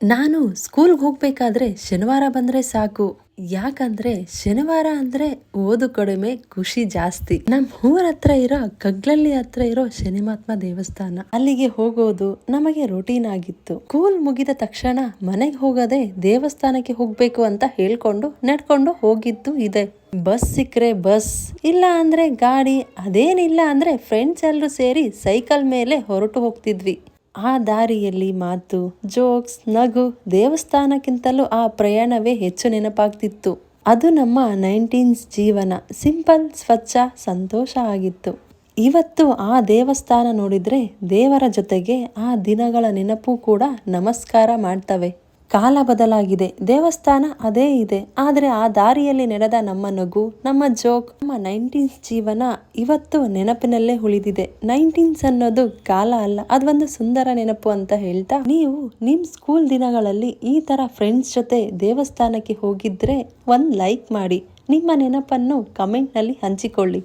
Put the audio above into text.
ನಾನು ಸ್ಕೂಲ್ಗೆ ಹೋಗ್ಬೇಕಾದ್ರೆ ಶನಿವಾರ ಬಂದ್ರೆ ಸಾಕು. ಯಾಕಂದ್ರೆ ಶನಿವಾರ ಅಂದ್ರೆ ಓದು ಕಡಿಮೆ, ಖುಷಿ ಜಾಸ್ತಿ. ನಮ್ ಊರ ಹತ್ರ ಇರೋ ಕಗ್ಲಳ್ಳಿ ಹತ್ರ ಇರೋ ಶನಿಮಹಾತ್ಮ ದೇವಸ್ಥಾನ, ಅಲ್ಲಿಗೆ ಹೋಗೋದು ನಮಗೆ ರೂಟೀನ್ ಆಗಿತ್ತು. ಸ್ಕೂಲ್ ಮುಗಿದ ತಕ್ಷಣ ಮನೆಗೆ ಹೋಗದೆ ದೇವಸ್ಥಾನಕ್ಕೆ ಹೋಗ್ಬೇಕು ಅಂತ ಹೇಳ್ಕೊಂಡು ನಡ್ಕೊಂಡು ಹೋಗಿದ್ದು ಇದೆ. ಬಸ್ ಸಿಕ್ಕರೆ ಬಸ್, ಇಲ್ಲ ಅಂದ್ರೆ ಗಾಡಿ, ಅದೇನಿಲ್ಲ ಅಂದ್ರೆ ಫ್ರೆಂಡ್ಸ್ ಎಲ್ರು ಸೇರಿ ಸೈಕಲ್ ಮೇಲೆ ಹೊರಟು ಹೋಗ್ತಿದ್ವಿ. ಆ ದಾರಿಯಲ್ಲಿ ಮಾತು, ಜೋಕ್ಸ್, ನಗು, ದೇವಸ್ಥಾನಕ್ಕಿಂತಲೂ ಆ ಪ್ರಯಾಣವೇ ಹೆಚ್ಚು ನೆನಪಾಗ್ತಿತ್ತು. ಅದು ನಮ್ಮ 19s ಜೀವನ. ಸಿಂಪಲ್, ಸ್ವಚ್ಛ, ಸಂತೋಷ ಆಗಿತ್ತು. ಇವತ್ತು ಆ ದೇವಸ್ಥಾನ ನೋಡಿದ್ರೆ ದೇವರ ಜೊತೆಗೆ ಆ ದಿನಗಳ ನೆನಪು ಕೂಡ ನಮಸ್ಕಾರ ಮಾಡ್ತವೆ. ಕಾಲ ಬದಲಾಗಿದೆ, ದೇವಸ್ಥಾನ ಅದೇ ಇದೆ, ಆದ್ರೆ ಆ ದಾರಿಯಲ್ಲಿ ನಡೆದ ನಮ್ಮ ನಗು, ನಮ್ಮ ಜೋಕ್, ನಮ್ಮ 19s ಜೀವನ ಇವತ್ತು ನೆನಪಿನಲ್ಲೇ ಉಳಿದಿದೆ. 19s ಅನ್ನೋದು ಕಾಲ ಅಲ್ಲ, ಅದೊಂದು ಸುಂದರ ನೆನಪು ಅಂತ ಹೇಳ್ತಾ, ನೀವು ನಿಮ್ ಸ್ಕೂಲ್ ದಿನಗಳಲ್ಲಿ ಈ ತರ ಫ್ರೆಂಡ್ಸ್ ಜೊತೆ ದೇವಸ್ಥಾನಕ್ಕೆ ಹೋಗಿದ್ರೆ ಒಂದ್ ಲೈಕ್ ಮಾಡಿ, ನಿಮ್ಮ ನೆನಪನ್ನು ಕಮೆಂಟ್ ನಲ್ಲಿ ಹಂಚಿಕೊಳ್ಳಿ.